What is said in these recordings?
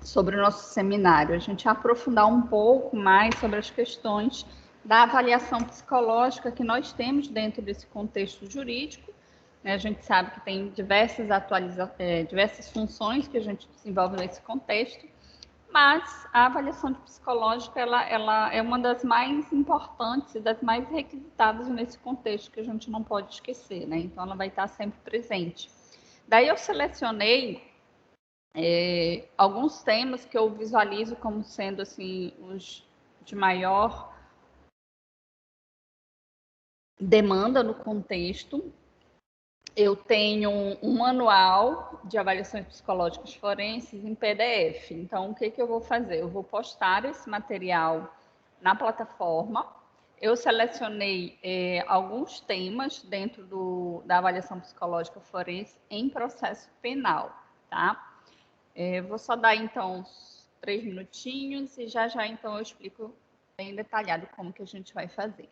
sobre o nosso seminário, a gente aprofundar um pouco mais sobre as questões da avaliação psicológica que nós temos dentro desse contexto jurídico. A gente sabe que tem diversas funções que a gente desenvolve nesse contexto, mas a avaliação psicológica ela é uma das mais importantes e das mais requisitadas nesse contexto, que a gente não pode esquecer, né? Então, ela vai estar sempre presente. Daí eu selecionei alguns temas que eu visualizo como sendo assim, os de maior demanda no contexto. Eu tenho um manual de avaliações psicológicas forenses em PDF. Então, o que eu vou fazer? Eu vou postar esse material na plataforma. Eu selecionei alguns temas dentro da avaliação psicológica forense em processo penal, tá? Vou só dar, então, uns 3 minutinhos e já então, eu explico bem detalhado como que a gente vai fazer.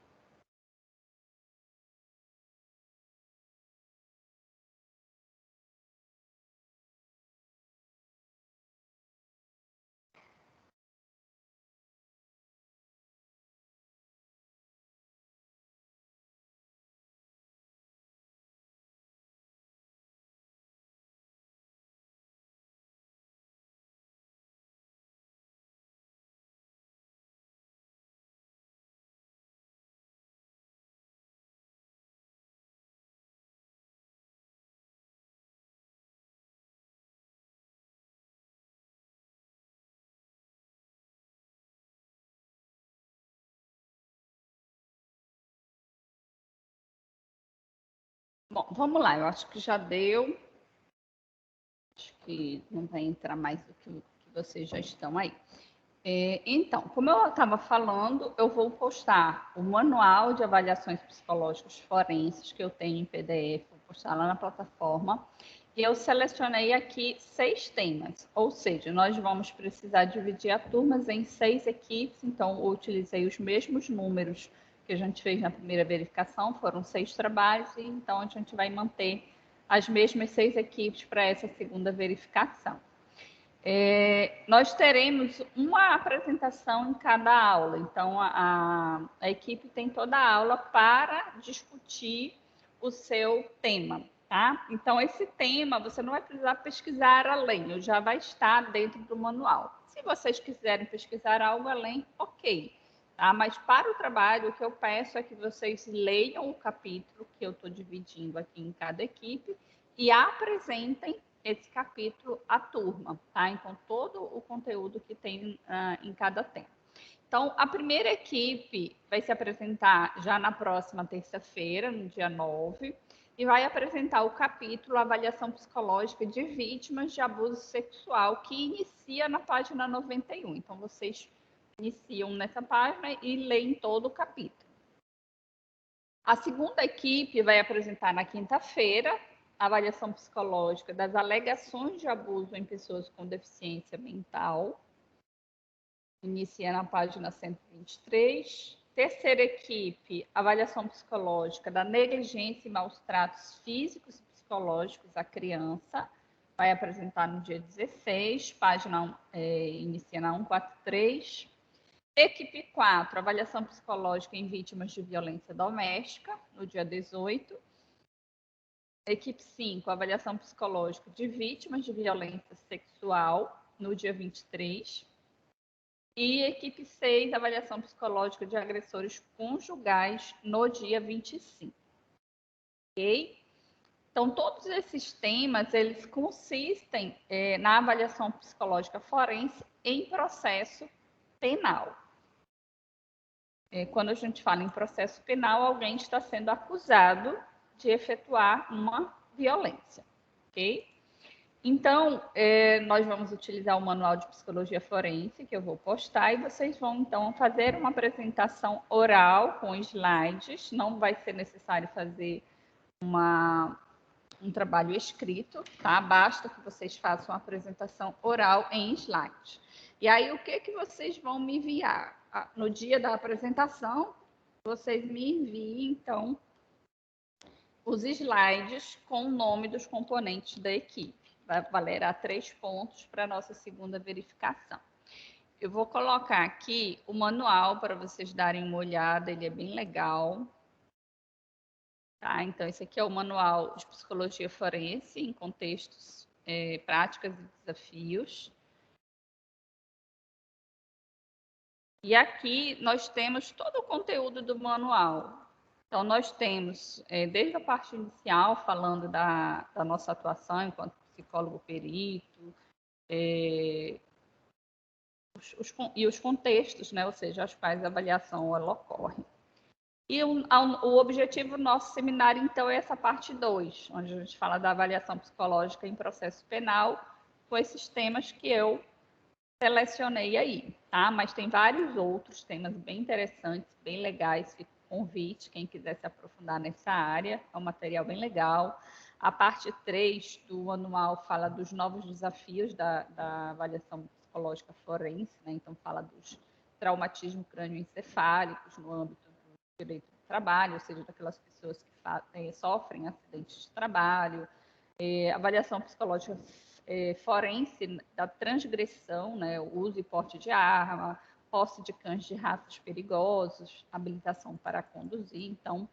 Bom, vamos lá, eu acho que já deu. Acho que não vai entrar mais do que vocês já estão aí. Então, como eu estava falando, eu vou postar o manual de avaliações psicológicas forenses que eu tenho em PDF, vou postar lá na plataforma. E eu selecionei aqui 6 temas, ou seja, nós vamos precisar dividir as turmas em 6 equipes, então eu utilizei os mesmos números que a gente fez na primeira verificação, foram 6 trabalhos, e então a gente vai manter as mesmas 6 equipes para essa segunda verificação. Nós teremos uma apresentação em cada aula, então a equipe tem toda a aula para discutir o seu tema, tá? Então, esse tema você não vai precisar pesquisar além, já vai estar dentro do manual. Se vocês quiserem pesquisar algo além, ok, tá? Mas para o trabalho, o que eu peço é que vocês leiam o capítulo que eu estou dividindo aqui em cada equipe e apresentem esse capítulo à turma, tá? Então, todo o conteúdo que tem em cada tema. Então, a primeira equipe vai se apresentar já na próxima terça-feira, no dia 9, e vai apresentar o capítulo Avaliação Psicológica de Vítimas de Abuso Sexual, que inicia na página 91. Então, vocês iniciam nessa página e leem todo o capítulo. A segunda equipe vai apresentar na quinta-feira a avaliação psicológica das alegações de abuso em pessoas com deficiência mental. Inicia na página 123. Terceira equipe, avaliação psicológica da negligência e maus tratos físicos e psicológicos à criança. Vai apresentar no dia 16, inicia na 143. Equipe 4, avaliação psicológica em vítimas de violência doméstica, no dia 18. Equipe 5, avaliação psicológica de vítimas de violência sexual, no dia 23. E equipe 6, avaliação psicológica de agressores conjugais, no dia 25. Ok? Então, todos esses temas, eles consistem na avaliação psicológica forense em processo penal. Quando a gente fala em processo penal, alguém está sendo acusado de efetuar uma violência, ok? Então, nós vamos utilizar o manual de psicologia forense, que eu vou postar, e vocês vão, então, fazer uma apresentação oral com slides, não vai ser necessário fazer um trabalho escrito, tá? Basta que vocês façam uma apresentação oral em slides. E aí, o que vocês vão me enviar? No dia da apresentação, vocês me enviem, então, os slides com o nome dos componentes da equipe. valerá 3 pontos para a nossa segunda verificação. Eu vou colocar aqui o manual para vocês darem uma olhada, ele é bem legal. Tá? Então, esse aqui é o manual de psicologia forense em contextos, práticas e desafios. E aqui nós temos todo o conteúdo do manual. Então, nós temos, desde a parte inicial, falando da nossa atuação enquanto psicólogo perito, e os contextos, né? Ou seja, aos quais a avaliação ela ocorre. E o objetivo do nosso seminário, então, é essa parte 2, onde a gente fala da avaliação psicológica em processo penal, com esses temas que eu selecionei aí, tá? Mas tem vários outros temas bem interessantes, bem legais. Fica o convite, quem quiser se aprofundar nessa área, é um material bem legal. A parte 3 do manual fala dos novos desafios da avaliação psicológica forense, né? Então, fala dos traumatismos crânioencefálicos no âmbito direito do trabalho, ou seja, daquelas pessoas que sofrem acidentes de trabalho, avaliação psicológica forense da transgressão, né, o uso e porte de arma, posse de cães de raças perigosos, habilitação para conduzir. Então,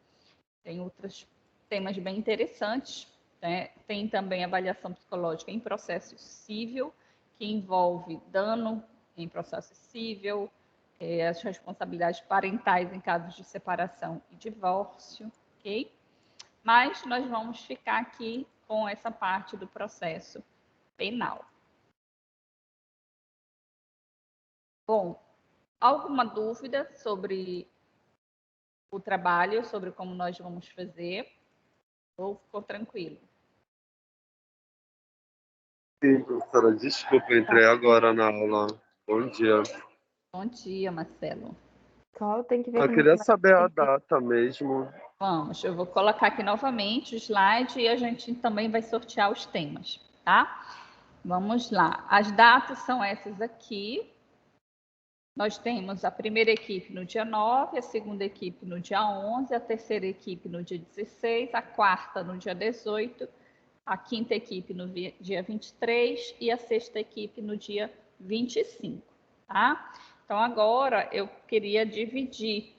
tem outros temas bem interessantes, né? Tem também avaliação psicológica em processo civil, que envolve dano em processo civil, as responsabilidades parentais em casos de separação e divórcio, ok? Mas nós vamos ficar aqui com essa parte do processo penal. Bom, alguma dúvida sobre o trabalho, sobre como nós vamos fazer? Ou ficou tranquilo? Sim, professora, desculpa, entrei agora na aula. Bom dia. Bom dia, Marcelo. Só tem que ver Eu como queria vai saber a ser. data mesmo. Vamos, eu vou colocar aqui novamente o slide e a gente também vai sortear os temas, tá? Vamos lá. As datas são essas aqui. Nós temos a primeira equipe no dia 9, a segunda equipe no dia 11, a terceira equipe no dia 16, a quarta no dia 18, a quinta equipe no dia 23 e a sexta equipe no dia 25, tá? Então, agora eu queria dividir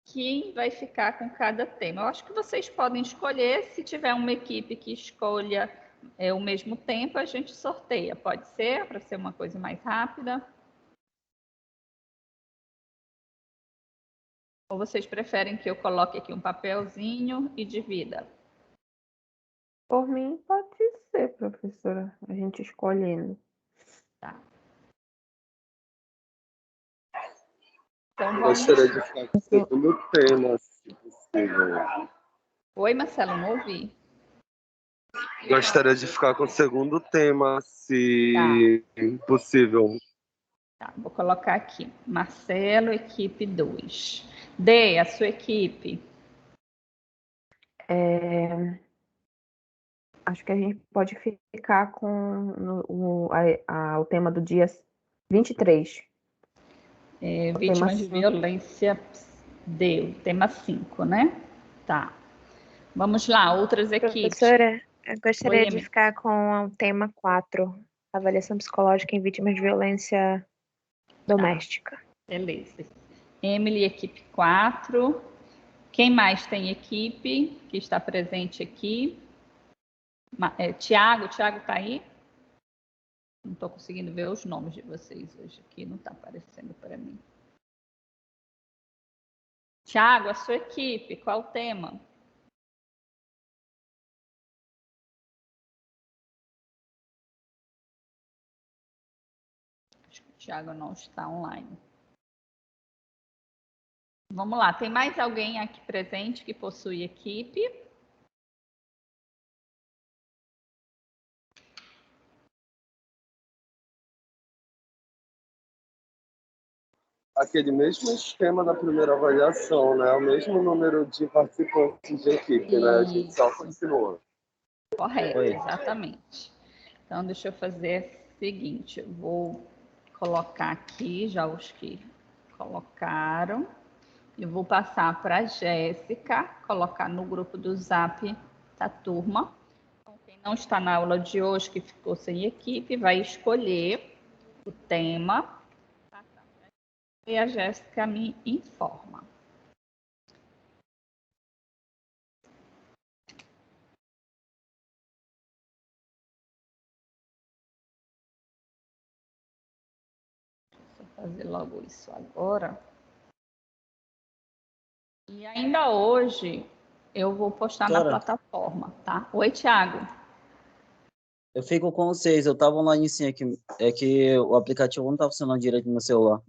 quem vai ficar com cada tema. Eu acho que vocês podem escolher, se tiver uma equipe que escolha o mesmo tempo, a gente sorteia. Pode ser, para ser uma coisa mais rápida? Ou vocês preferem que eu coloque aqui um papelzinho e divida? Por mim, pode ser, professora, a gente escolhendo. Tá. Então, Eu vamos... gostaria de ficar com o segundo tema, se possível. Oi, Marcelo, não ouvi. Gostaria de ficar com o segundo tema, se possível. Tá, vou colocar aqui. Marcelo, equipe 2. Dê, a sua equipe. Acho que a gente pode ficar com o tema do dia 23. Vítimas de tema 5. violência, deu. Tema 5, né? Tá. Vamos lá, outras equipes. Professora, eu gostaria Oi, de Emi. ficar com o tema 4, avaliação psicológica em vítimas de violência doméstica. Beleza. Emily, equipe 4. Quem mais tem equipe que está presente aqui? Tiago está aí? Não estou conseguindo ver os nomes de vocês hoje aqui, não está aparecendo para mim. Tiago, a sua equipe, qual o tema? Acho que o Tiago não está online. Vamos lá, tem mais alguém aqui presente que possui equipe? Aquele mesmo esquema da primeira avaliação, né? O mesmo número de participantes de equipe, né? A gente só continua. Correto, exatamente. Então, deixa eu fazer o seguinte, eu vou colocar aqui já os que colocaram. Eu vou passar para a Jéssica, colocar no grupo do Zap da turma. Então, quem Quem não está na aula de hoje, que ficou sem equipe, vai escolher o tema e a Jéssica me informa. Deixa eu fazer logo isso agora. E ainda hoje eu vou postar na plataforma, tá? Oi, Thiago. Eu fico com vocês, eu tava online sim aqui. É que o aplicativo não tá funcionando direito no meu celular.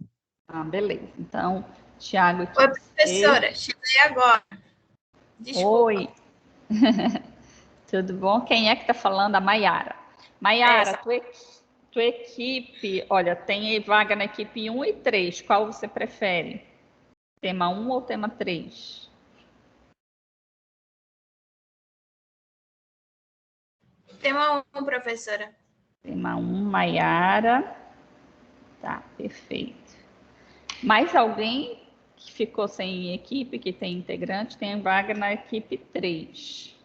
Ah, beleza. Então, Thiago aqui. Oi, professora. Cheguei agora. Desculpa. Oi. Tudo bom? Quem é que tá falando? A Maiara. Maiara, tua equipe, olha, tem vaga na equipe 1 e 3. Qual você prefere? Tema 1 ou tema 3? Tema 1, professora. Tema 1, Maiara. Tá, perfeito. Mais alguém que ficou sem equipe, que tem integrante, tem vaga na equipe 3.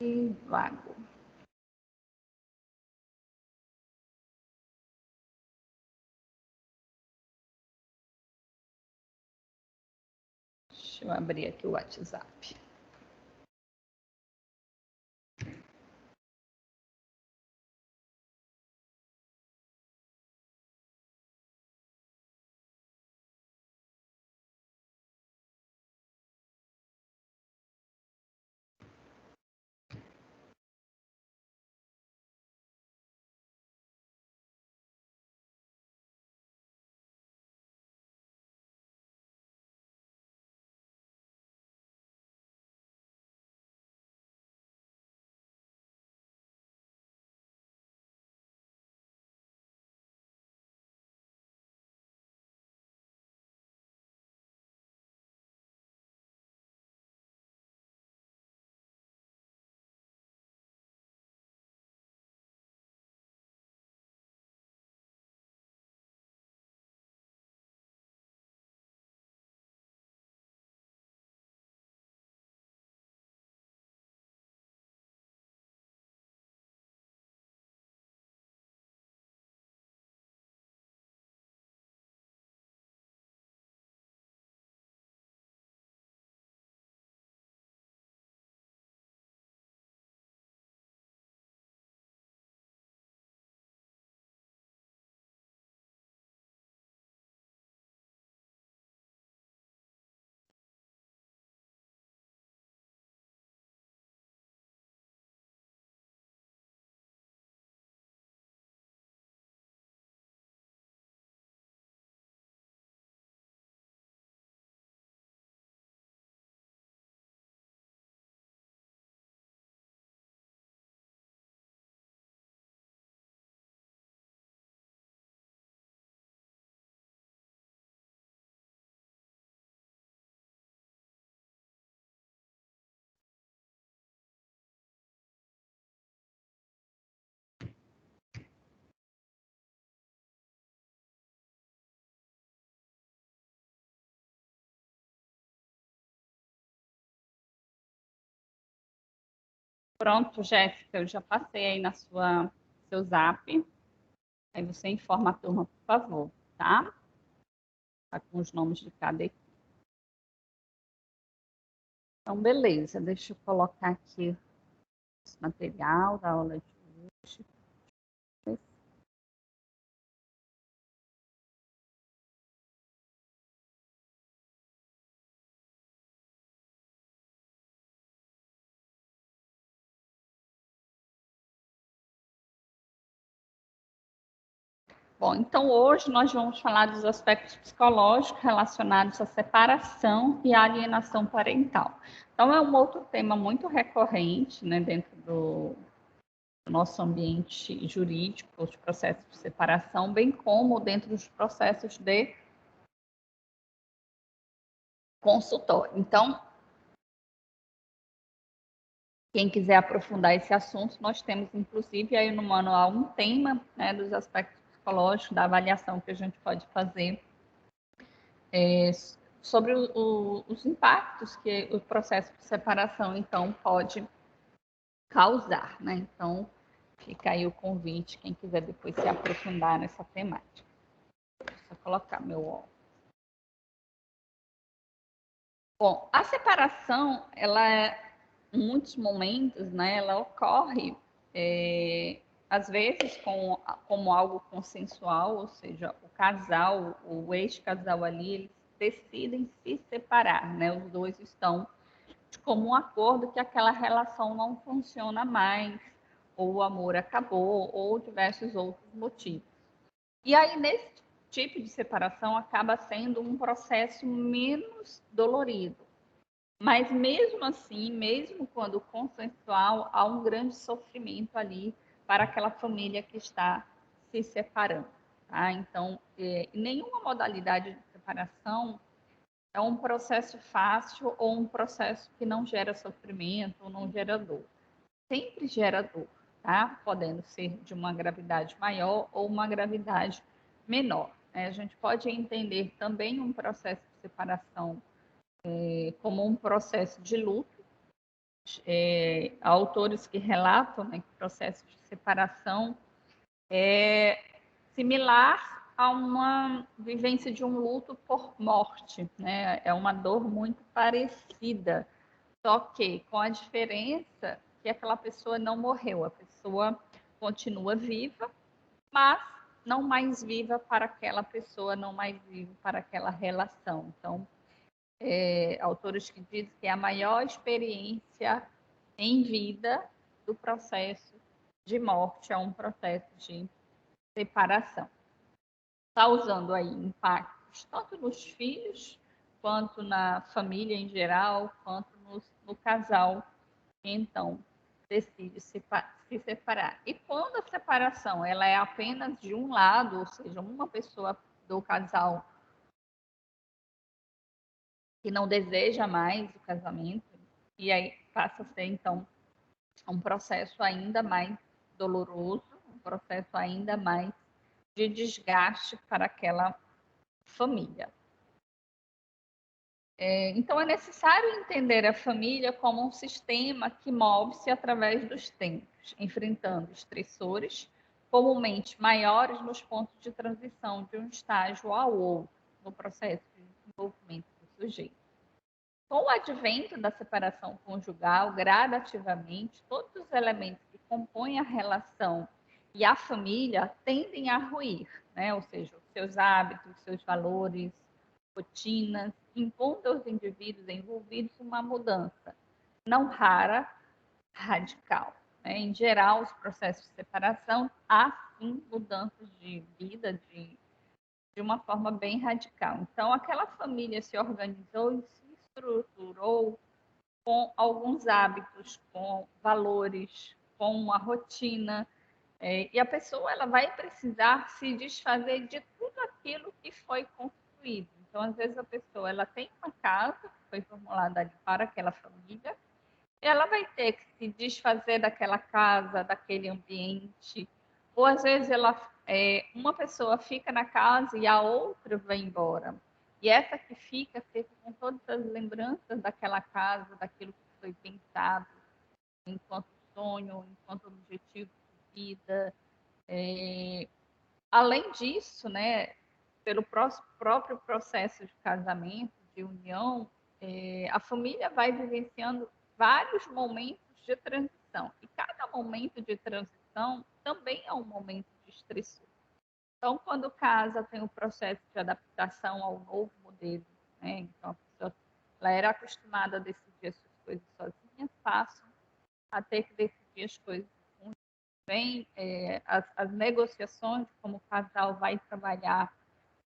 E vago. Deixa eu abrir aqui o WhatsApp. Pronto, Jéssica, eu já passei aí na seu zap. Aí você informa a turma, por favor, tá? Tá com os nomes de cada equipe. Então, beleza. Deixa eu colocar aqui esse material da aula de hoje. Bom, então hoje nós vamos falar dos aspectos psicológicos relacionados à separação e à alienação parental. Então, é um outro tema muito recorrente, né, dentro do nosso ambiente jurídico, os processos de separação, bem como dentro dos processos de consultório. Então, quem quiser aprofundar esse assunto, nós temos, inclusive, aí no manual um tema, né, dos aspectos psicológicos, da avaliação que a gente pode fazer sobre os impactos que o processo de separação, então, pode causar, né? Então, fica aí o convite, quem quiser depois se aprofundar nessa temática. Deixa eu colocar meu óculos. Bom, a separação, em muitos momentos, né, ela ocorre, às vezes, como algo consensual, ou seja, o casal, o ex-casal ali, eles decidem se separar, né? Os dois estão de comum acordo que aquela relação não funciona mais, ou o amor acabou, ou diversos outros motivos. E aí, nesse tipo de separação, acaba sendo um processo menos dolorido. Mas mesmo assim, mesmo quando consensual, há um grande sofrimento ali para aquela família que está se separando. Tá? Então, nenhuma modalidade de separação é um processo fácil ou um processo que não gera sofrimento ou não gera dor. Sempre gera dor, tá? Podendo ser de uma gravidade maior ou uma gravidade menor. A gente pode entender também um processo de separação como um processo de luto. Há autores que relatam, né, que o processo de separação é similar a uma vivência de um luto por morte, né? É uma dor muito parecida, só que com a diferença que aquela pessoa não morreu, a pessoa continua viva, mas não mais viva para aquela pessoa, não mais viva para aquela relação. Então, autores que dizem que é a maior experiência em vida do processo de morte, é um processo de separação, causando aí impactos tanto nos filhos, quanto na família em geral, quanto no casal que então decide se separar. E quando a separação ela é apenas de um lado, ou seja, uma pessoa do casal que não deseja mais o casamento, e aí passa a ser então um processo ainda mais doloroso, um processo ainda mais de desgaste para aquela família. Então, é necessário entender a família como um sistema que move-se através dos tempos, enfrentando estressores, comumente maiores nos pontos de transição de um estágio ao outro, no processo de desenvolvimento do sujeito. Com o advento da separação conjugal, gradativamente, todos os elementos que compõem a relação e a família tendem a ruir, né? Ou seja, os seus hábitos, os seus valores, rotinas, impondo aos indivíduos envolvidos uma mudança, não rara, radical. Né? Em geral, os processos de separação, há sim mudanças de vida, de uma forma bem radical. Então, aquela família se organizou e se estruturou com alguns hábitos, com valores, com uma rotina, e a pessoa ela vai precisar se desfazer de tudo aquilo que foi construído. Então, às vezes a pessoa ela tem uma casa que foi formulada ali para aquela família, ela vai ter que se desfazer daquela casa, daquele ambiente, ou às vezes uma pessoa fica na casa e a outra vai embora. E essa que fica com todas as lembranças daquela casa, daquilo que foi pensado enquanto sonho, enquanto objetivo de vida. Além disso, né, pelo próprio processo de casamento, de união, a família vai vivenciando vários momentos de transição. E cada momento de transição também é um momento de estressor. Então, quando casa, tem o processo de adaptação ao novo modelo. Né? Então, a pessoa ela era acostumada a decidir as suas coisas sozinha, passam a ter que decidir as coisas juntos. Vem as negociações de como o casal vai trabalhar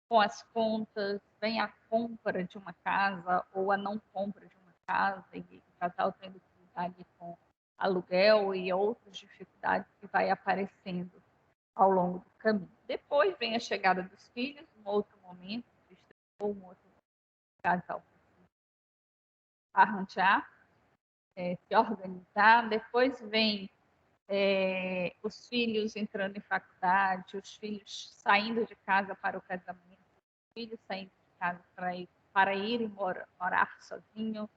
com as contas, vem a compra de uma casa ou a não compra de uma casa, e o casal tendo que lidar ali com aluguel e outras dificuldades que vai aparecendo ao longo do caminho. Depois vem a chegada dos filhos, um outro momento, ou um outro casal arranjar, se organizar. Depois vem os filhos entrando em faculdade, os filhos saindo de casa para o casamento, os filhos saindo de casa para ir morar sozinho.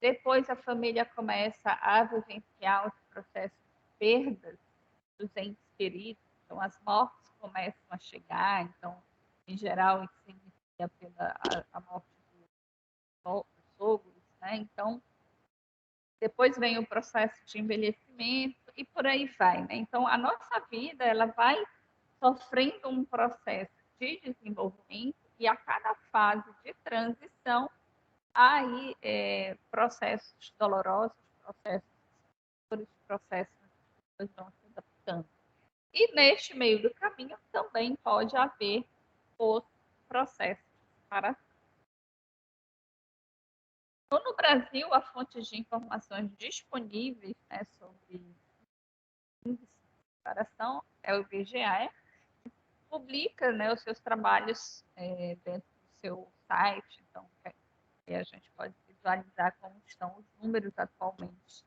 Depois a família começa a vivenciar os processos de perdas dos entes queridos, então as mortes começam a chegar, então, em geral, isso inicia a morte dos sogros, né? Então, depois vem o processo de envelhecimento e por aí vai, né? Então, a nossa vida, ela vai sofrendo um processo de desenvolvimento e a cada fase de transição há aí processos dolorosos, processos que as pessoas vão se adaptando. E neste meio do caminho também pode haver os processos de separação. Então, no Brasil, a fonte de informações disponíveis, né, sobre índice de separação é o IBGE, publica, né, os seus trabalhos dentro do seu site, então a gente pode visualizar como estão os números atualmente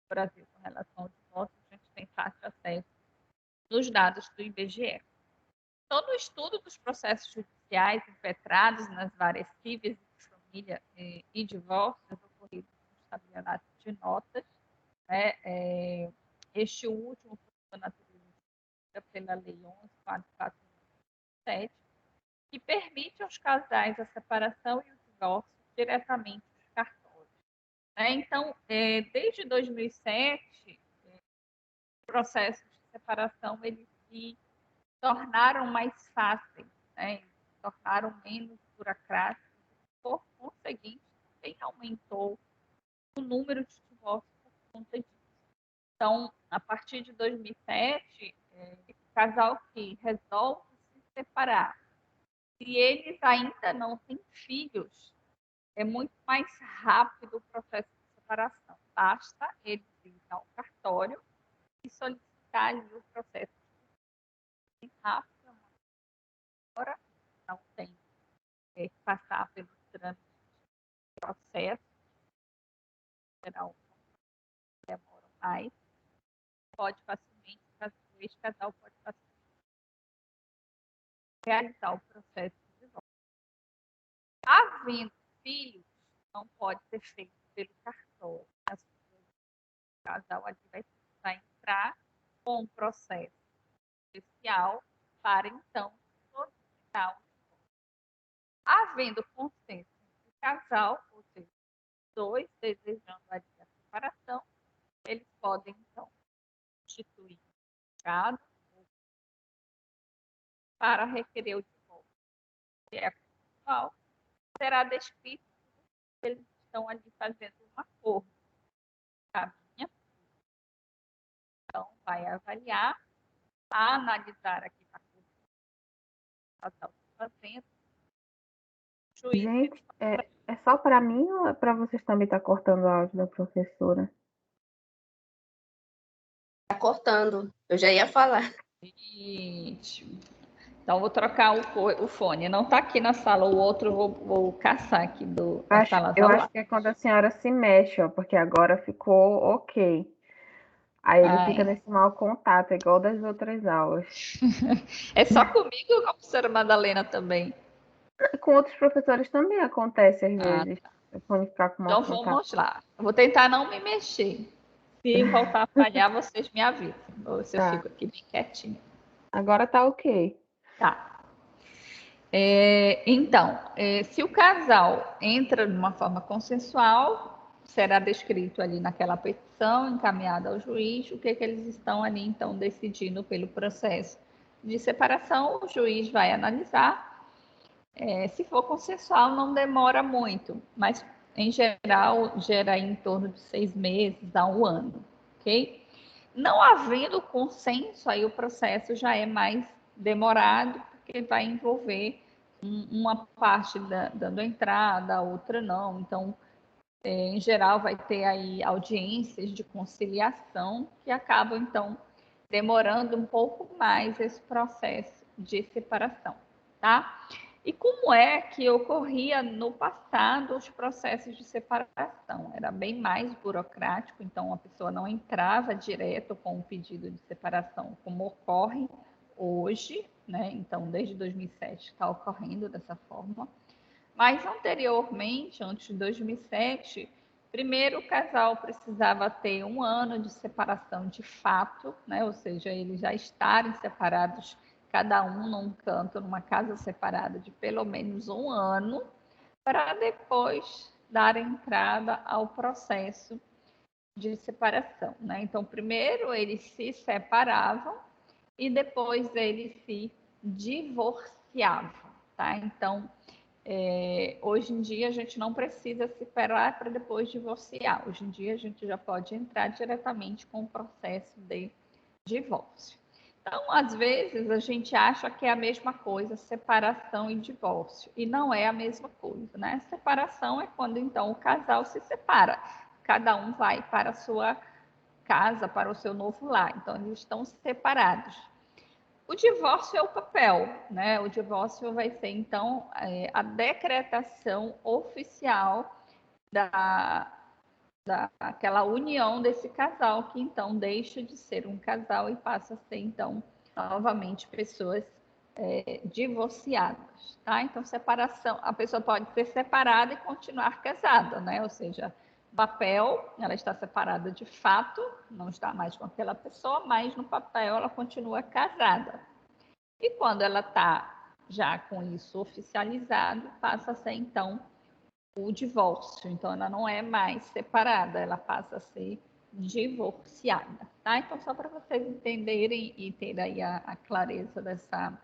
no Brasil com relação ao divórcio, a gente tem fácil acesso nos dados do IBGE. Então, no estudo dos processos judiciais impetrados nas várias cíveis de família e divórcios ocorridos no estabelionato de notas, né, este último foi natureza pela Lei 11.447, que permite aos casais a separação e o divórcio diretamente dos cartórios. Então, desde 2007, os processos de separação eles se tornaram mais fáceis, né? Se tornaram menos burocráticos, por conseguinte, também aumentou o número de divórcios por conta disso. Então, a partir de 2007, o casal que resolve se separar, se eles ainda não têm filhos, é muito mais rápido o processo de separação. Basta eles irem ao cartório e solicitar ali o processo de rápido. Agora não tem que passar pelo trâmite de processo, em geral demoram mais, pode facilmente, o ex-casal pode facilmente realizar o processo de divórcio. Havendo filhos, não pode ser feito pelo cartório. O casal ali vai entrar com um processo judicial para, então, solicitar o divórcio. Havendo consenso do casal, ou seja, dois desejando ali a separação, eles podem, então, constituir um advogado para requerer o divórcio. Se é consensual, será descrito que eles estão ali fazendo um acordo. Caminha, então, vai avaliar, analisar aqui a coisa que o casal está fazendo. Gente, é só para mim ou é para vocês também estar cortando o áudio da professora? Tá cortando. Eu já ia falar. Gente, então vou trocar o fone. Não está aqui na sala, o outro eu vou caçar aqui da sala. Eu acho que é quando a senhora se mexe, ó, porque agora ficou ok. Aí ele fica nesse mau contato, igual das outras aulas. É só comigo ou com a professora Madalena também? Com outros professores também acontece às vezes. Quando ficar com mau Então contato. vamos lá. Eu vou tentar não me mexer. Se voltar a falhar, vocês me avisam. Ou se eu fico aqui bem quietinha. Agora tá ok. Tá. Então, se o casal entra de uma forma consensual, será descrito ali naquela petição encaminhada ao juiz o que eles estão ali, então, decidindo pelo processo de separação. O juiz vai analisar. Se for consensual, não demora muito, mas, em geral, gera em torno de 6 meses a 1 ano, ok? Não havendo consenso, aí o processo já é mais demorado, porque vai envolver uma parte dando entrada, a outra não. Então, em geral, vai ter aí audiências de conciliação que acabam, então, demorando um pouco mais esse processo de separação, tá? E como é que ocorria no passado os processos de separação? Era bem mais burocrático, então a pessoa não entrava direto com o pedido de separação, como ocorre hoje, né? Então, desde 2007 está ocorrendo dessa forma. Mas anteriormente, antes de 2007, primeiro o casal precisava ter 1 ano de separação de fato, né? Ou seja, eles já estarem separados, cada um num canto, numa casa separada de pelo menos 1 ano, para depois dar entrada ao processo de separação, né? Então, primeiro eles se separavam e depois eles se divorciavam, tá? Então, hoje em dia a gente não precisa se separar para depois divorciar. Hoje em dia a gente já pode entrar diretamente com o processo de divórcio. Então, às vezes a gente acha que é a mesma coisa, separação e divórcio, e não é a mesma coisa, né? Separação é quando então o casal se separa, cada um vai para a sua casa, para o seu novo lar. Então, eles estão separados. O divórcio é o papel, né? O divórcio vai ser, então, a decretação oficial daquela união desse casal, que então deixa de ser um casal e passa a ser, então, novamente pessoas divorciadas, tá? Então, separação, a pessoa pode ser separada e continuar casada, né? Ou seja, papel, ela está separada de fato, não está mais com aquela pessoa, mas no papel ela continua casada. E quando ela está já com isso oficializado, passa a ser, então, o divórcio. Então, ela não é mais separada, ela passa a ser divorciada, tá? Então, só para vocês entenderem e ter aí a clareza dessa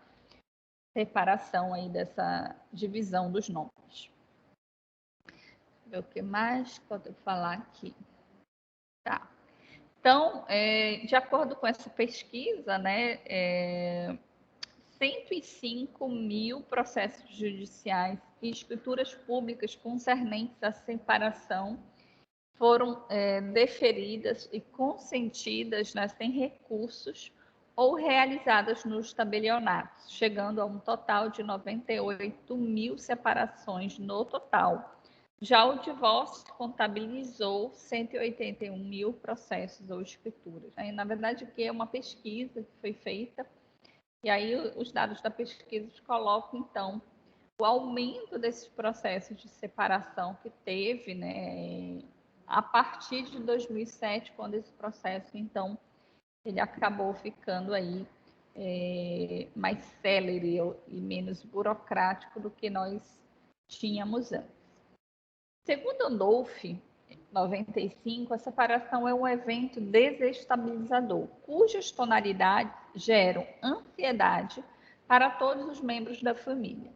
separação aí, dessa divisão dos nomes. Ver o que mais pode falar aqui. Tá. Então, de acordo com essa pesquisa, né, 105 mil processos judiciais e escrituras públicas concernentes à separação foram deferidas e consentidas, né, sem recursos ou realizadas nos tabelionatos, chegando a um total de 98 mil separações no total. Já o divórcio contabilizou 181 mil processos ou escrituras. Na verdade, aqui é uma pesquisa que foi feita, e aí os dados da pesquisa colocam, então, o aumento desses processos de separação que teve, né, a partir de 2007, quando esse processo, então, ele acabou ficando aí mais célere e menos burocrático do que nós tínhamos antes. Segundo Andolfi, 95, a separação é um evento desestabilizador, cujas tonalidades geram ansiedade para todos os membros da família.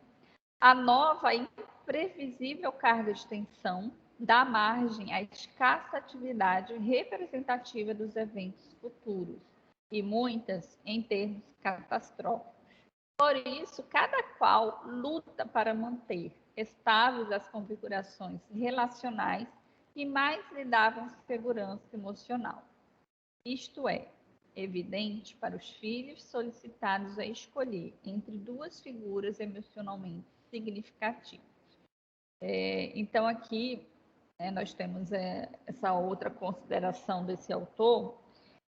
A nova e imprevisível carga de tensão dá margem à escassa atividade representativa dos eventos futuros, e muitas em termos catastróficos. Por isso, cada qual luta para manter estáveis as configurações relacionais que mais lhe davam segurança emocional. Isto é, evidente para os filhos solicitados a escolher entre duas figuras emocionalmente significativas. Então, aqui nós temos essa outra consideração desse autor.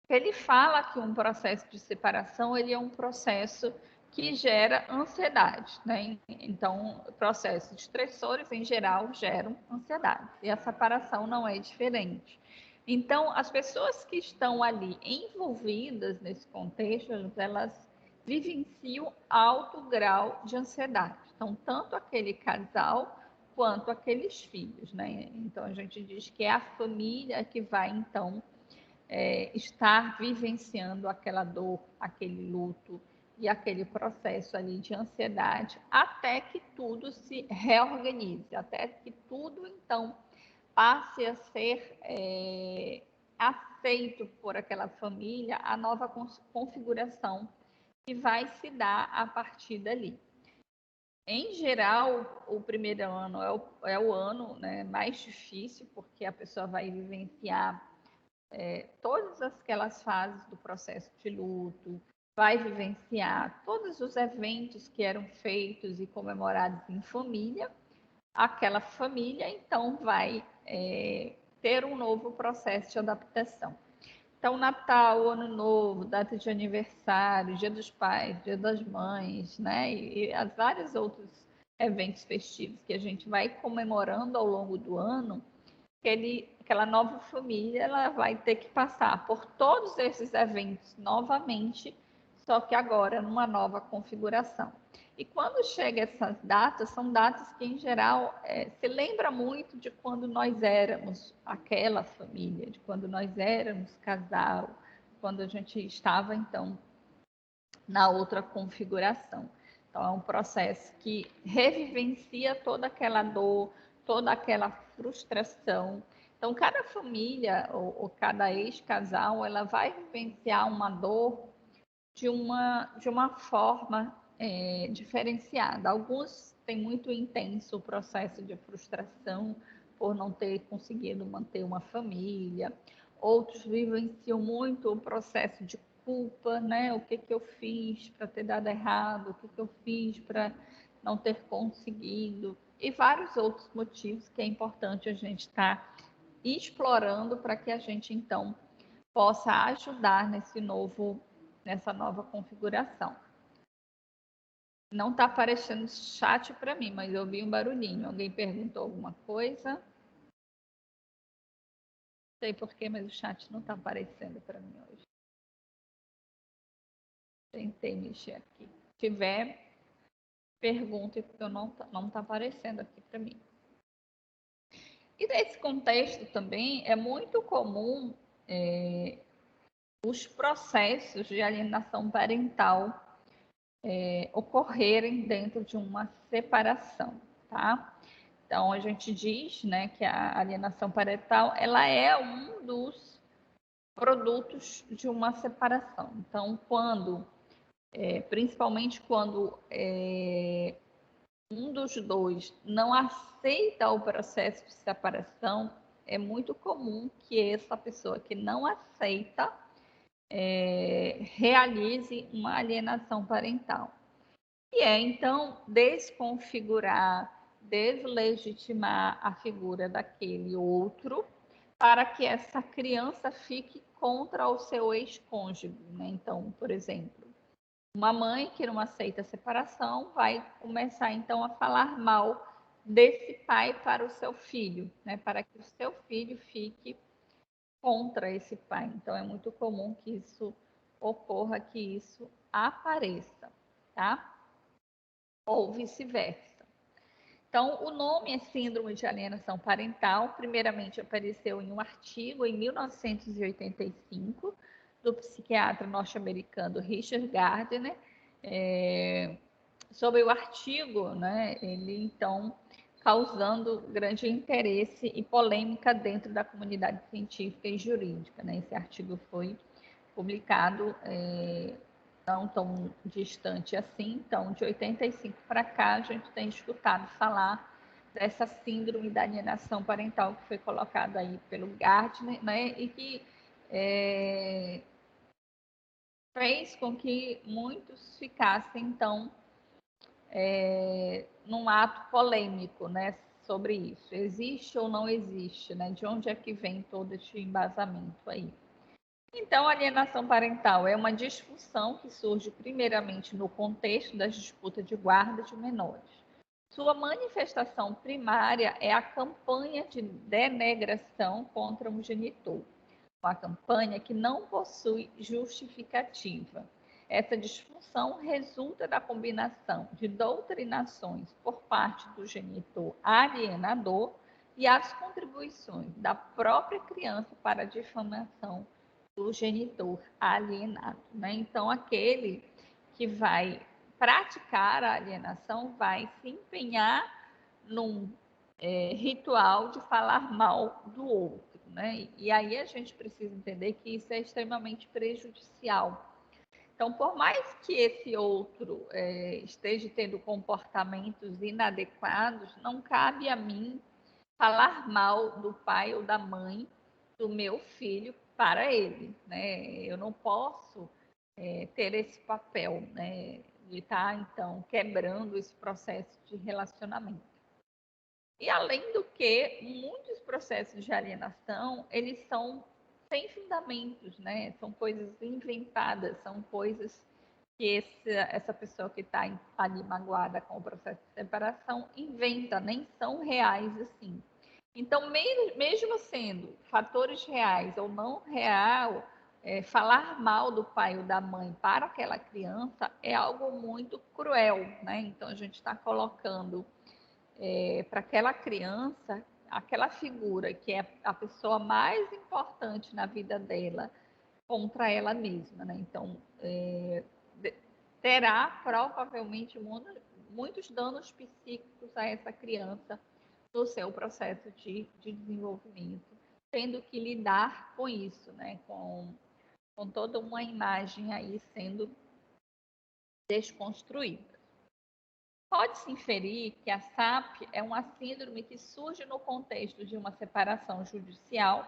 Ele fala que um processo de separação ele é um processo que gera ansiedade, né? Então, processos estressores, em geral, geram ansiedade. E a separação não é diferente. Então, as pessoas que estão ali envolvidas nesse contexto, elas vivenciam alto grau de ansiedade. Então, tanto aquele casal quanto aqueles filhos, né? Então, a gente diz que é a família que vai, então, estar vivenciando aquela dor, aquele luto e aquele processo ali de ansiedade, até que tudo se reorganize, até que tudo, então, passe a ser aceito por aquela família, a nova configuração que vai se dar a partir dali. Em geral, o primeiro ano é o ano, né, mais difícil, porque a pessoa vai vivenciar todas aquelas fases do processo de luto, vai vivenciar todos os eventos que eram feitos e comemorados em família. Aquela família, então, vai ter um novo processo de adaptação. Então, Natal, Ano Novo, data de aniversário, Dia dos Pais, Dia das Mães, né? E as vários outros eventos festivos que a gente vai comemorando ao longo do ano, aquela nova família ela vai ter que passar por todos esses eventos novamente, só que agora numa nova configuração. E quando chega essas datas, são datas que, em geral, se lembra muito de quando nós éramos aquela família, de quando nós éramos casal, quando a gente estava, então, na outra configuração. Então, é um processo que revivencia toda aquela dor, toda aquela frustração. Então, cada família ou cada ex-casal, ela vai vivenciar uma dor de uma forma diferenciada. Alguns têm muito intenso o processo de frustração por não ter conseguido manter uma família. Outros vivenciam muito o processo de culpa, né? O que eu fiz para ter dado errado? O que eu fiz para não ter conseguido? E vários outros motivos que é importante a gente estar explorando para que a gente, então, possa ajudar nessa nova configuração. Não está aparecendo chat para mim, mas eu vi um barulhinho. Alguém perguntou alguma coisa? Não sei porquê, mas o chat não está aparecendo para mim hoje. Tentei mexer aqui. Se tiver, pergunte, porque não está aparecendo aqui para mim. E nesse contexto também é muito comum os processos de alienação parental ocorrerem dentro de uma separação, tá? Então, a gente diz, né, que a alienação parental, ela é um dos produtos de uma separação. Então, principalmente quando um dos dois não aceita o processo de separação, é muito comum que essa pessoa que não aceita realize uma alienação parental. E então, desconfigurar, deslegitimar a figura daquele outro para que essa criança fique contra o seu ex-cônjuge, né? Então, por exemplo, uma mãe que não aceita a separação vai começar, então, a falar mal desse pai para o seu filho, né? Para que o seu filho fique contra esse pai. Então, é muito comum que isso ocorra, que isso apareça, tá? Ou vice-versa. Então, o nome é Síndrome de Alienação Parental. Primeiramente, apareceu em um artigo em 1985 do psiquiatra norte-americano Richard Gardner. Sobre o artigo, né, ele então causando grande interesse e polêmica dentro da comunidade científica e jurídica, né? Esse artigo foi publicado não tão distante assim. Então, de 85 para cá, a gente tem escutado falar dessa síndrome da alienação parental que foi colocada aí pelo Gardner, né? E que fez com que muitos ficassem, então, num ato polêmico, né, sobre isso. Existe ou não existe, né? De onde é que vem todo esse embasamento aí? Então, a alienação parental é uma disfunção que surge primeiramente no contexto das disputas de guarda de menores. Sua manifestação primária é a campanha de denegação contra um genitor, uma campanha que não possui justificativa. Essa disfunção resulta da combinação de doutrinações por parte do genitor alienador e as contribuições da própria criança para a difamação do genitor alienado, né? Então, aquele que vai praticar a alienação vai se empenhar num ritual de falar mal do outro, né? E aí a gente precisa entender que isso é extremamente prejudicial. Então, por mais que esse outro esteja tendo comportamentos inadequados, não cabe a mim falar mal do pai ou da mãe do meu filho para ele, né? Eu não posso ter esse papel, né, de estar, então, quebrando esse processo de relacionamento. E, além do que, muitos processos de alienação, eles são sem fundamentos, né? São coisas inventadas, são coisas que essa pessoa que está ali magoada com o processo de separação inventa, nem são reais assim. Então, mesmo sendo fatores reais ou não real, falar mal do pai ou da mãe para aquela criança é algo muito cruel, né? Então, a gente está colocando para aquela criança aquela figura que é a pessoa mais importante na vida dela contra ela mesma, né? Então, terá provavelmente muitos danos psíquicos a essa criança no seu processo de desenvolvimento, tendo que lidar com isso, né? Com toda uma imagem aí sendo desconstruída. Pode-se inferir que a SAP é uma síndrome que surge no contexto de uma separação judicial,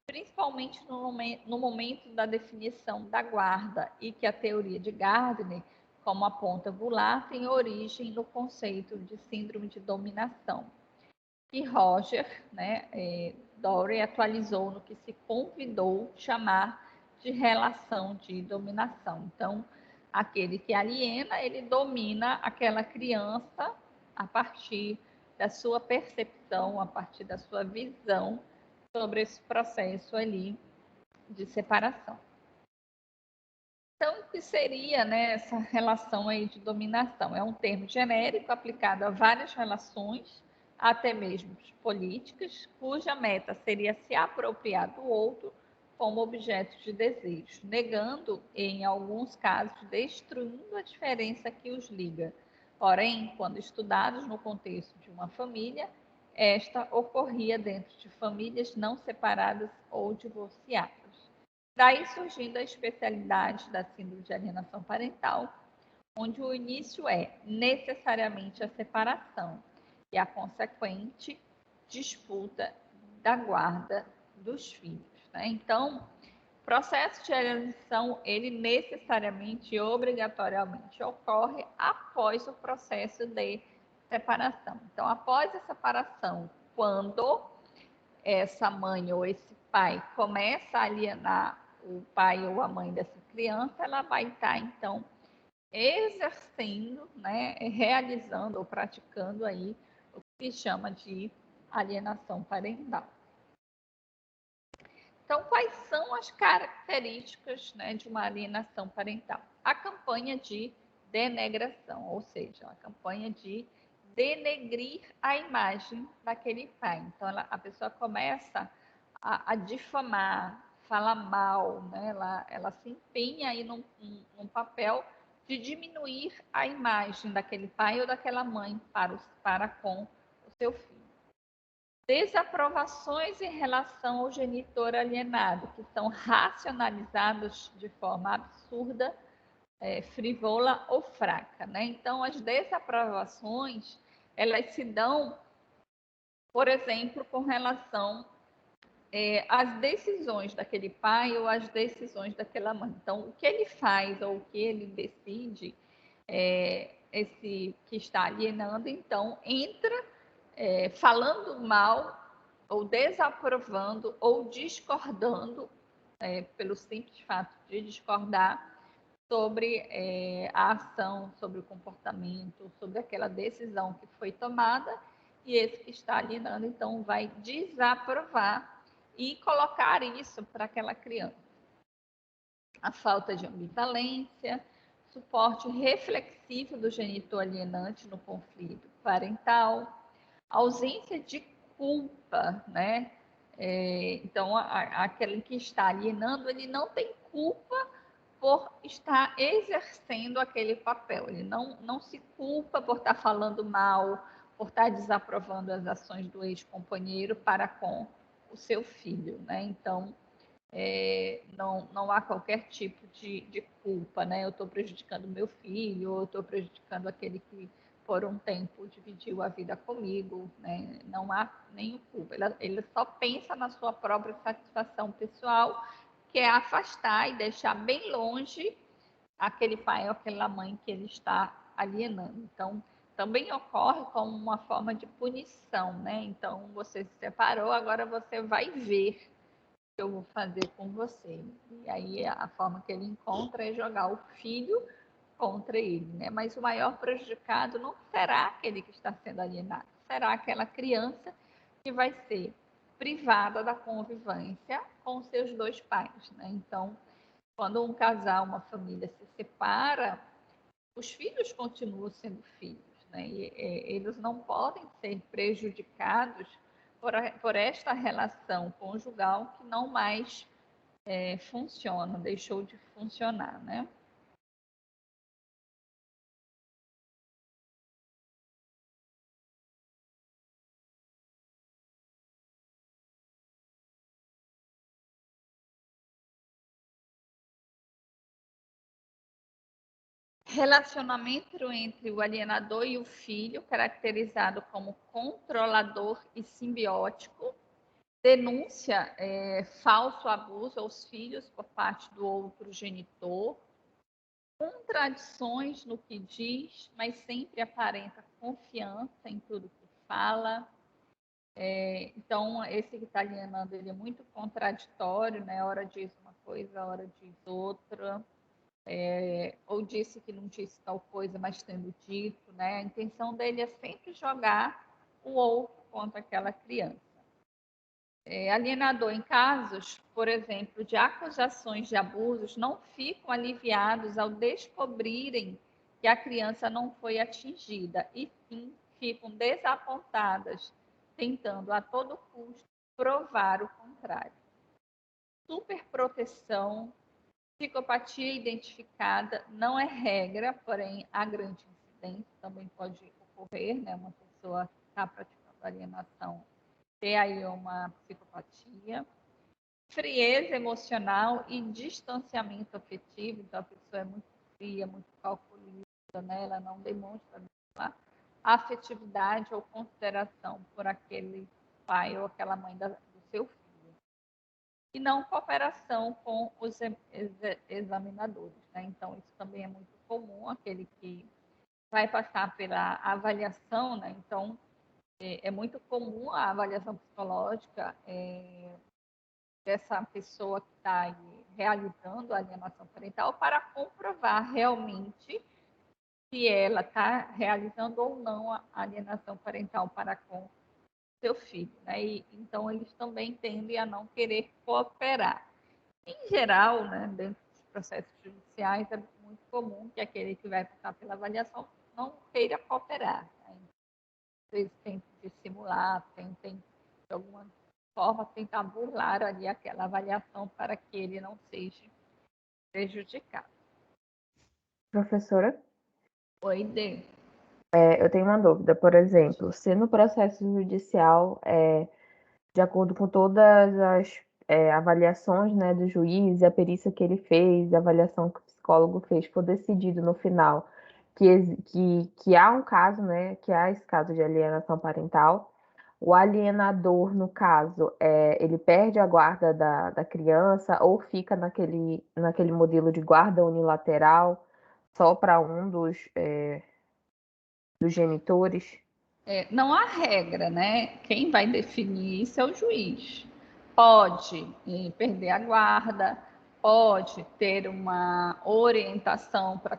principalmente no momento da definição da guarda, e que a teoria de Gardner, como aponta Goulart, tem origem no conceito de síndrome de dominação, que Roger, Dory, atualizou no que se convidou chamar de relação de dominação. Então, aquele que aliena, ele domina aquela criança a partir da sua percepção, a partir da sua visão sobre esse processo ali de separação. Então, o que seria, né, essa relação aí de dominação? É um termo genérico aplicado a várias relações, até mesmo políticas, cuja meta seria se apropriar do outro como objeto de desejo, negando, em alguns casos, destruindo a diferença que os liga. Porém, quando estudados no contexto de uma família, esta ocorria dentro de famílias não separadas ou divorciadas. Daí surgindo a especialidade da síndrome de alienação parental, onde o início é necessariamente a separação e a consequente disputa da guarda dos filhos, né? Então, o processo de alienação, ele necessariamente e obrigatoriamente ocorre após o processo de separação. Então, após a separação, quando essa mãe ou esse pai começa a alienar o pai ou a mãe dessa criança, ela vai estar, então, exercendo, né, realizando ou praticando aí o que se chama de alienação parental. Então, quais são as características, né, de uma alienação parental? A campanha de denegação, ou seja, a campanha de denegrir a imagem daquele pai. Então, a pessoa começa a difamar, falar mal, né? Ela se empenha aí num papel de diminuir a imagem daquele pai ou daquela mãe para com o seu filho. Desaprovações em relação ao genitor alienado, que são racionalizados de forma absurda, frívola ou fraca, né? Então, as desaprovações, elas se dão, por exemplo, com relação às decisões daquele pai ou às decisões daquela mãe. Então, o que ele faz ou o que ele decide, esse que está alienando, então, entra falando mal ou desaprovando ou discordando, pelo simples fato de discordar sobre a ação, sobre o comportamento, sobre aquela decisão que foi tomada, e esse que está alienando, então, vai desaprovar e colocar isso para aquela criança. A falta de ambivalência, suporte reflexivo do genitor alienante no conflito parental, ausência de culpa, né? Então, aquele que está alienando, ele não tem culpa por estar exercendo aquele papel. Ele não se culpa por estar falando mal, por estar desaprovando as ações do ex-companheiro para com o seu filho, né? Então, não há qualquer tipo de culpa, né? Eu estou prejudicando meu filho, ou eu estou prejudicando aquele que por um tempo dividiu a vida comigo, né? Não há nenhuma culpa. Ele só pensa na sua própria satisfação pessoal, que é afastar e deixar bem longe aquele pai ou aquela mãe que ele está alienando. Então, também ocorre como uma forma de punição, né? Então, você se separou, agora você vai ver que eu vou fazer com você? E aí a forma que ele encontra é jogar o filho contra ele, né? Mas o maior prejudicado não será aquele que está sendo alienado, será aquela criança que vai ser privada da convivência com seus dois pais, né? Então, quando um casal, uma família se separa, os filhos continuam sendo filhos, né? Eles não podem ser prejudicados por esta relação conjugal que não mais funciona, deixou de funcionar, né? Relacionamento entre o alienador e o filho, caracterizado como controlador e simbiótico. Denúncia, falso abuso aos filhos por parte do outro genitor. Contradições no que diz, mas sempre aparenta confiança em tudo que fala. Então, esse que está alienando, ele é muito contraditório, né? Hora diz uma coisa, hora diz outra. Ou disse que não disse tal coisa, mas tendo dito, né? A intenção dele é sempre jogar o outro contra aquela criança. Alienador em casos, por exemplo, de acusações de abusos, não ficam aliviados ao descobrirem que a criança não foi atingida e sim ficam desapontadas, tentando a todo custo provar o contrário. Superproteção. Psicopatia identificada não é regra, porém há grande incidência, também pode ocorrer, né? Uma pessoa que está praticando alienação ter aí uma psicopatia. Frieza emocional e distanciamento afetivo, então a pessoa é muito fria, muito calculista, né? Ela não demonstra afetividade ou consideração por aquele pai ou aquela mãe do seu filho. E não cooperação com os examinadores, né? Então, isso também é muito comum, aquele que vai passar pela avaliação, né? Então, é muito comum a avaliação psicológica dessa pessoa que está realizando a alienação parental para comprovar realmente se ela está realizando ou não a alienação parental para com seu filho, né? Então, eles também tendem a não querer cooperar. Em geral, né, dentro dos processos judiciais, é muito comum que aquele que vai passar pela avaliação não queira cooperar. Né? Às vezes tenta dissimular, tenta, de alguma forma, tentar burlar ali aquela avaliação para que ele não seja prejudicado. Professora? Oi, Dê. Eu tenho uma dúvida, por exemplo, se no processo judicial, de acordo com todas as avaliações, né, do juiz, a perícia que ele fez, a avaliação que o psicólogo fez, for decidido no final que há um caso, né, que há esse caso de alienação parental, o alienador, no caso, ele perde a guarda da criança ou fica naquele modelo de guarda unilateral só para um dos genitores? Não há regra, né? Quem vai definir isso é o juiz. Pode perder a guarda, pode ter uma orientação para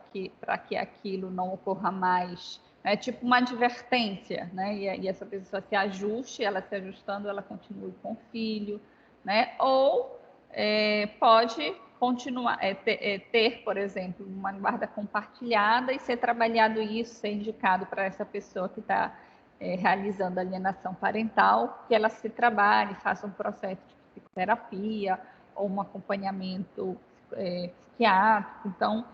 que aquilo não ocorra mais, né? Tipo uma advertência, né? E essa pessoa se ajuste, ela se ajustando, ela continue com o filho, né? Ou pode continuar, ter, por exemplo, uma guarda compartilhada e ser trabalhado isso, ser indicado para essa pessoa que está realizando alienação parental, que ela se trabalhe, faça um processo de psicoterapia ou um acompanhamento psiquiátrico. Então,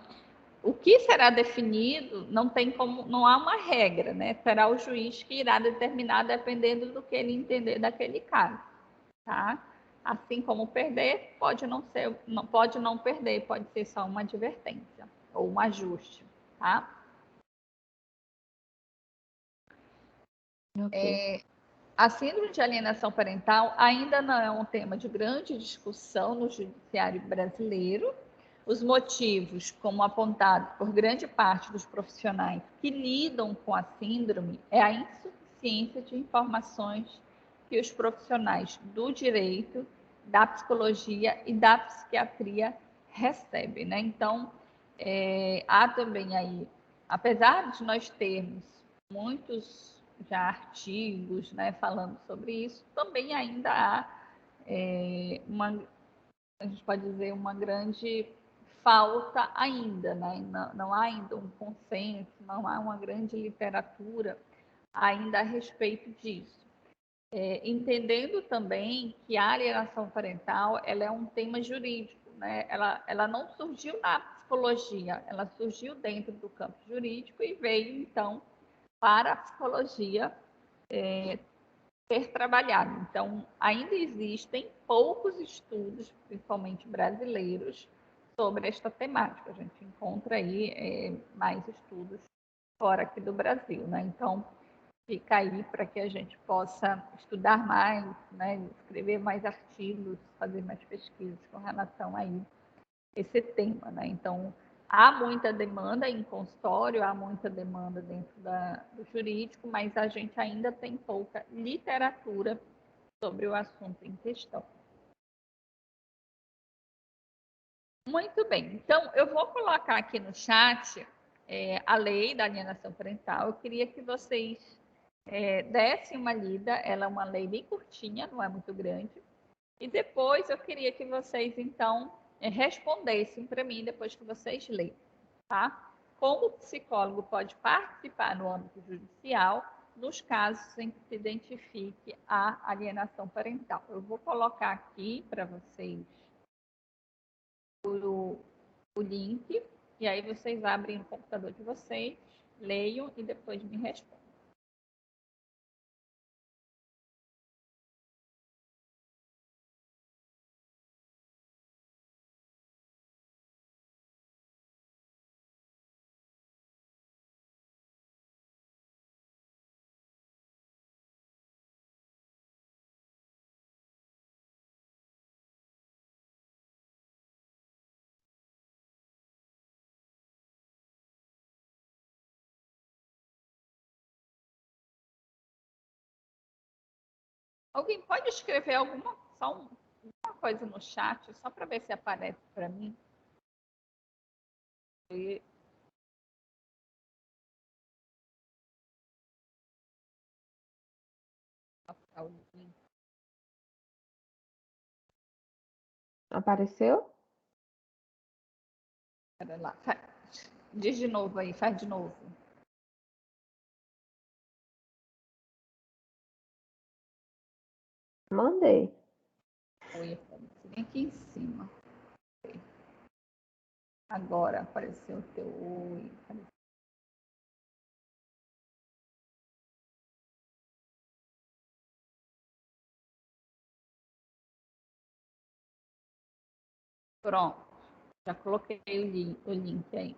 o que será definido não tem como, não há uma regra, né? Será o juiz que irá determinar dependendo do que ele entender daquele caso, tá? Assim como perder, pode não ser, pode não perder, pode ser só uma advertência ou um ajuste, tá? Okay. A síndrome de alienação parental ainda não é um tema de grande discussão no judiciário brasileiro. Os motivos, como apontado por grande parte dos profissionais que lidam com a síndrome, é a insuficiência de informações que os profissionais do direito da psicologia e da psiquiatria recebe, né? Então, há também aí, apesar de nós termos muitos já artigos, né, falando sobre isso, também ainda há a gente pode dizer, uma grande falta ainda, né? Não há ainda um consenso, não há uma grande literatura ainda a respeito disso. Entendendo também que a alienação parental ela é um tema jurídico, né? Ela não surgiu na psicologia, ela surgiu dentro do campo jurídico e veio, então, para a psicologia ser trabalhado. Então, ainda existem poucos estudos, principalmente brasileiros, sobre esta temática. A gente encontra aí mais estudos fora aqui do Brasil, né? Então, fica aí para que a gente possa estudar mais, né? Escrever mais artigos, fazer mais pesquisas com relação a esse tema, né? Então, há muita demanda em consultório, há muita demanda dentro do jurídico, mas a gente ainda tem pouca literatura sobre o assunto em questão. Muito bem, então eu vou colocar aqui no chat a lei da alienação parental. Eu queria que vocês dessem uma lida, ela é uma lei bem curtinha, não é muito grande. E depois eu queria que vocês, então, respondessem para mim, depois que vocês lerem, tá? Como o psicólogo pode participar no âmbito judicial nos casos em que se identifique a alienação parental. Eu vou colocar aqui para vocês o link, e aí vocês abrem no computador de vocês, leiam e depois me respondem. Alguém pode escrever alguma coisa no chat, só para ver se aparece para mim? E... Apareceu? Pera lá. Diz de novo aí, faz de novo. Mandei. Oi, vem aqui em cima. Agora apareceu o teu oi. Pronto. Já coloquei o link aí.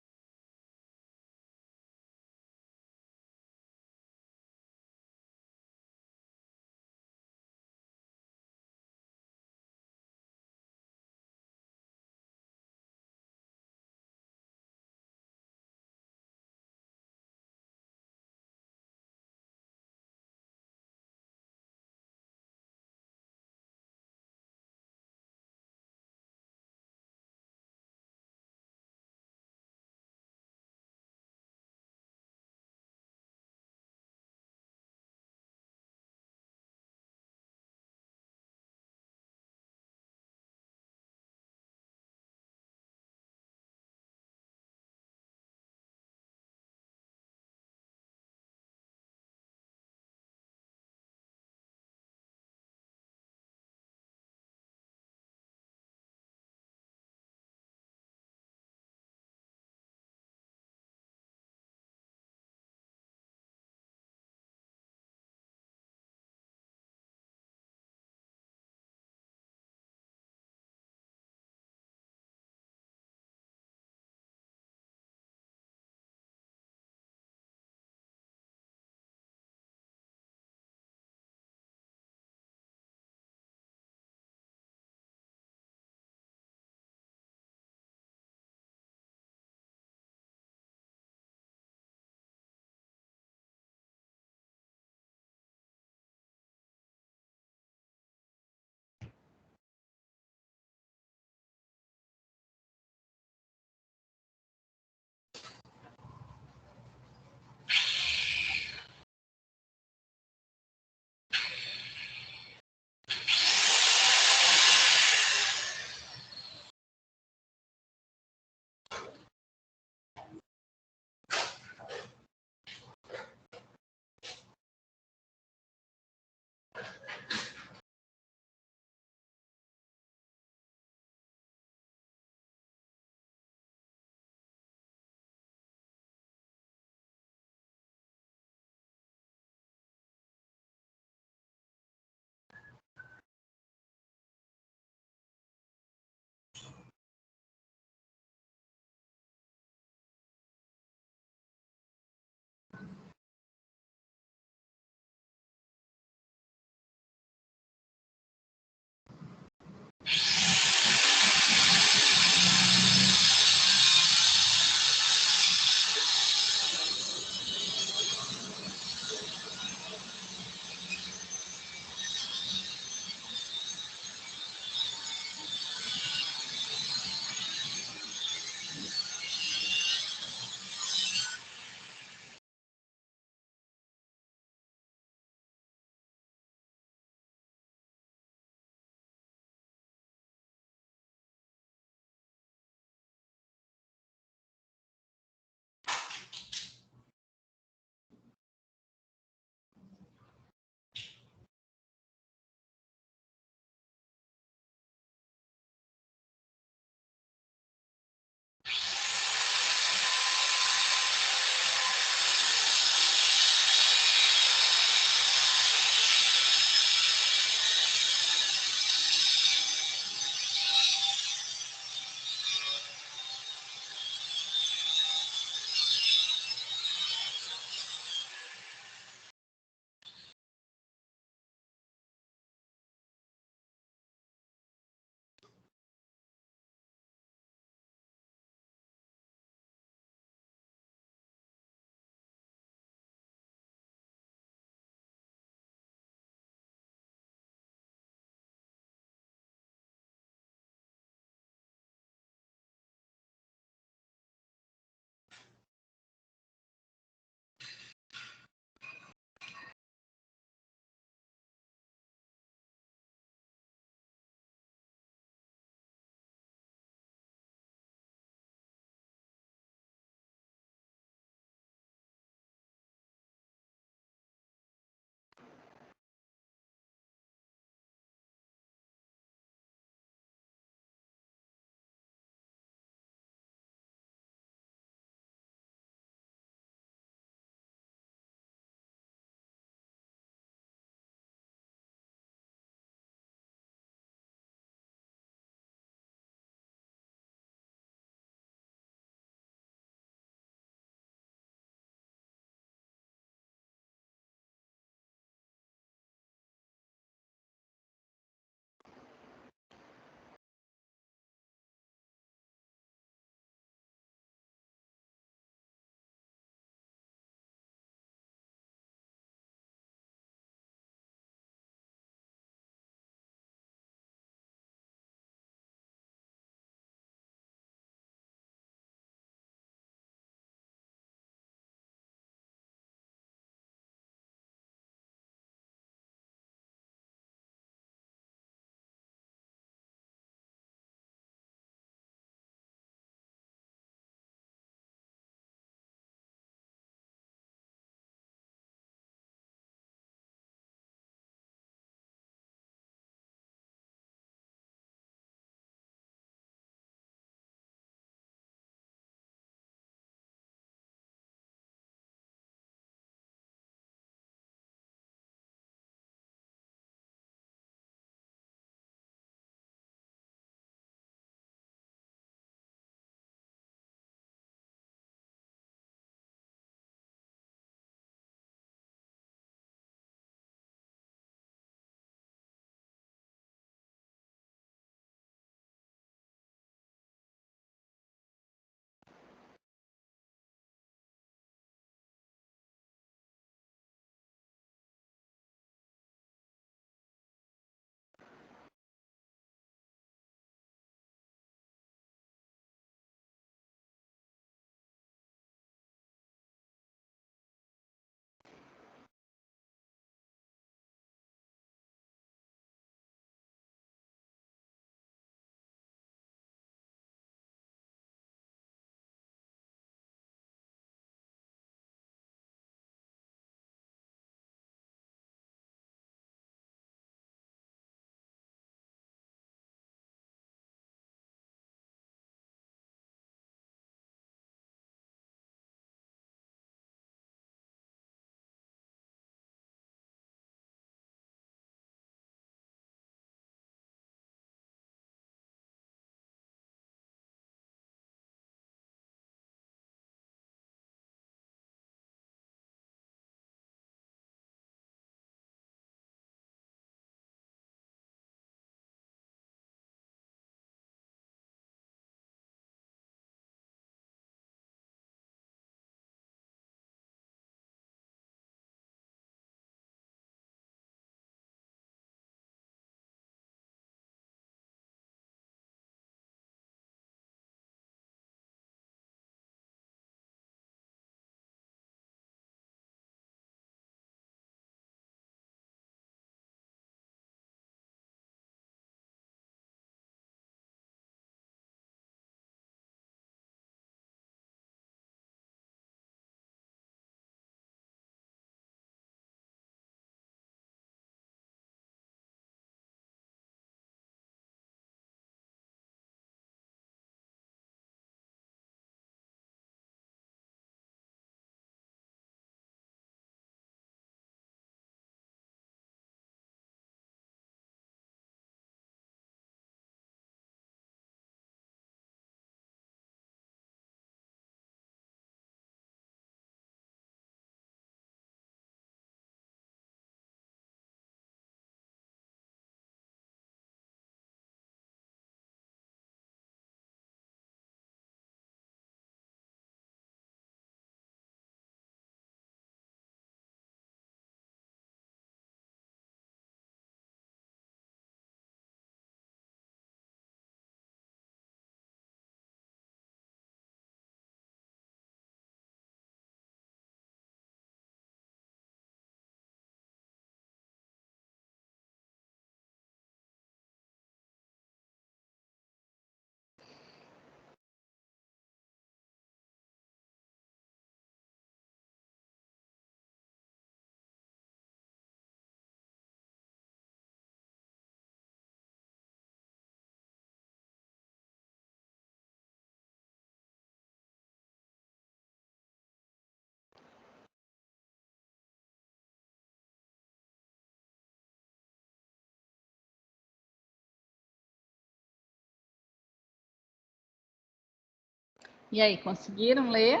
E aí, conseguiram ler?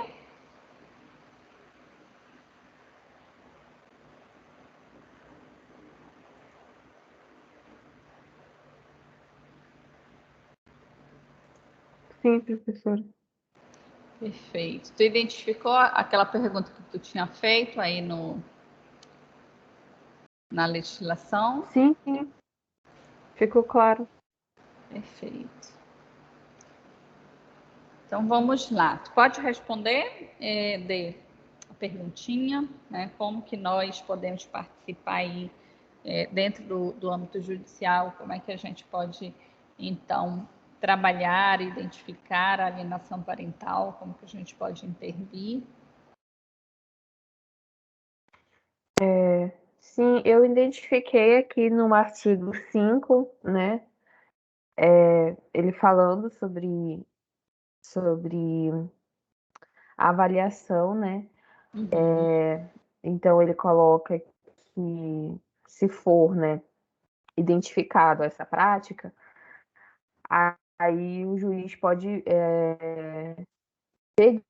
Sim, professora. Perfeito. Tu identificou aquela pergunta que tu tinha feito aí na legislação? Sim, sim. Ficou claro. Perfeito. Então vamos lá. Tu pode responder, a perguntinha, né? Como que nós podemos participar aí dentro do âmbito judicial? Como é que a gente pode, então, trabalhar, identificar a alienação parental? Como que a gente pode intervir? Sim, eu identifiquei aqui no artigo 5, né? Ele falando sobre a avaliação, né? Então ele coloca que se for, né, identificado essa prática, aí o juiz pode pedir.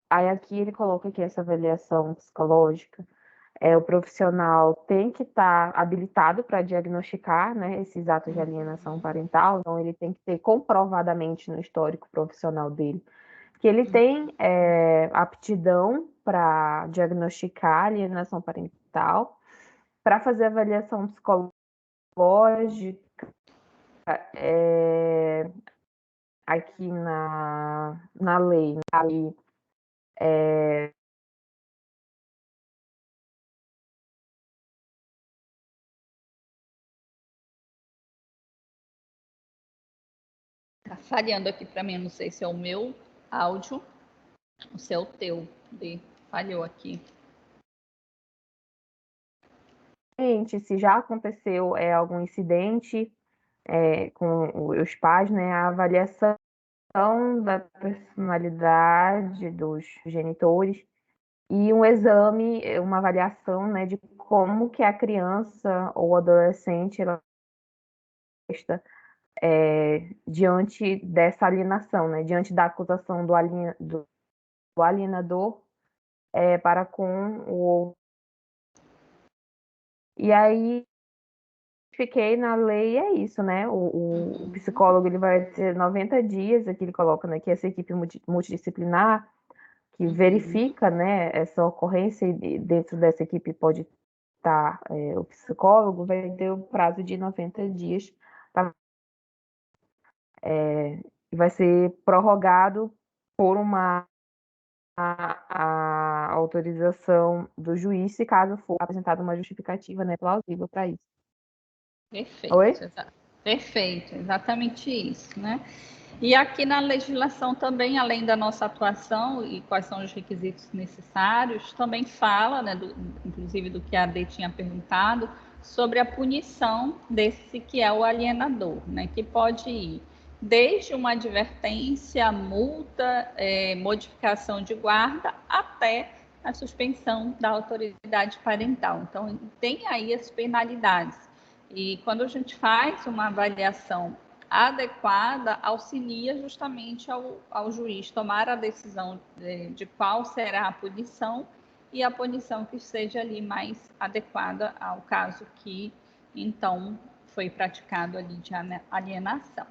Aí aqui ele coloca que essa avaliação psicológica, o profissional tem que estar habilitado para diagnosticar, né, esses atos de alienação parental, então ele tem que ter comprovadamente no histórico profissional dele que ele tem aptidão para diagnosticar alienação parental, para fazer avaliação psicológica, aqui na lei, Tá falhando aqui para mim, não sei se é o meu áudio ou se é o teu. Falhou aqui. se já aconteceu algum incidente com os pais, né, a avaliação da personalidade dos genitores e um exame, uma avaliação, né, de como que a criança ou adolescente ela está diante dessa alienação, né, diante da acusação do alienador para com o outro. E aí fiquei na lei, é isso, né? O psicólogo ele vai ter 90 dias, aqui ele coloca, né, que essa equipe multidisciplinar que verifica, né, essa ocorrência e dentro dessa equipe pode estar o psicólogo, vai ter o prazo de 90 dias e vai ser prorrogado por a autorização do juiz, se caso for apresentada uma justificativa, né, plausível para isso. Perfeito. Oi? Perfeito, exatamente isso, né? E aqui na legislação também, além da nossa atuação e quais são os requisitos necessários, também fala, né, inclusive do que a Ade tinha perguntado, sobre a punição desse que é o alienador, né, que pode ir desde uma advertência, multa, modificação de guarda, até a suspensão da autoridade parental. Então, tem aí as penalidades. E quando a gente faz uma avaliação adequada, auxilia justamente ao juiz tomar a decisão de qual será a punição e a punição que seja ali mais adequada ao caso que, então, foi praticado ali de alienação.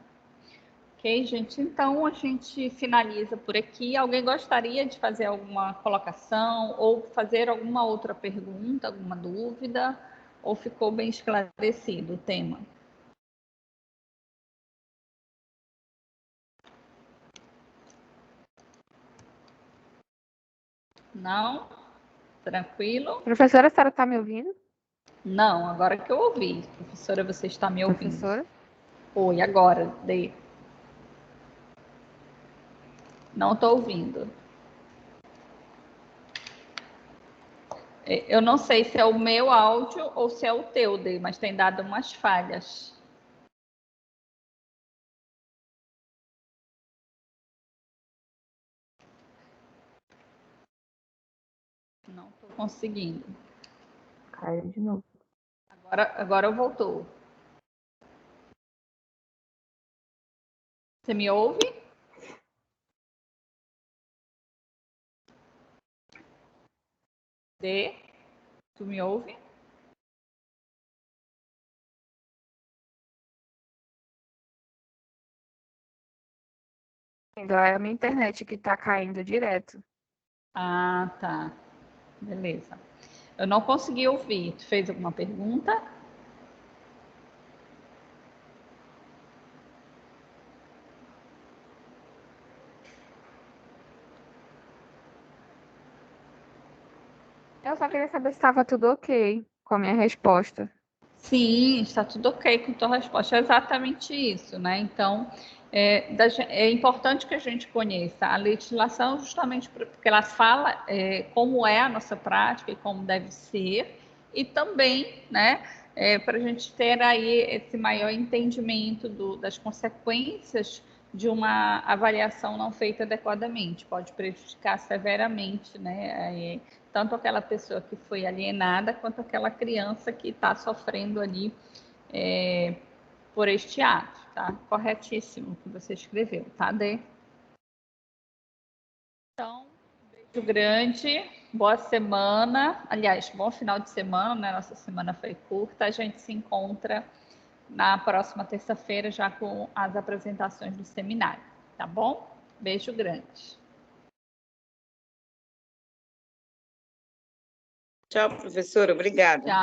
Ok, gente? Então, a gente finaliza por aqui. Alguém gostaria de fazer alguma colocação ou fazer alguma outra pergunta, alguma dúvida? Ou ficou bem esclarecido o tema? Não? Tranquilo? Professora, a senhora está me ouvindo? Não, agora que eu ouvi. Professora, você está me ouvindo? Professora? Oi, agora, Dê. Não estou ouvindo. Eu não sei se é o meu áudio ou se é o teu, Dê, mas tem dado umas falhas. Não estou conseguindo. Caiu de novo. Agora voltou. Você me ouve? D, tu me ouve? É a minha internet que tá caindo direto. Ah, tá. Beleza. Eu não consegui ouvir. Tu fez alguma pergunta? Eu só queria saber se estava tudo ok com a minha resposta. Sim, está tudo ok com tua resposta. É exatamente isso, né? Então, é importante que a gente conheça a legislação justamente porque ela fala como é a nossa prática e como deve ser, e também, né, para a gente ter aí esse maior entendimento das consequências de uma avaliação não feita adequadamente. Pode prejudicar severamente, né, tanto aquela pessoa que foi alienada quanto aquela criança que está sofrendo ali por este ato, tá? Corretíssimo o que você escreveu, tá, Dê? Então, beijo grande, boa semana, aliás, bom final de semana, né? Nossa semana foi curta, a gente se encontra na próxima terça-feira já com as apresentações do seminário, tá bom? Beijo grande. Tchau, professora. Obrigada. Tchau.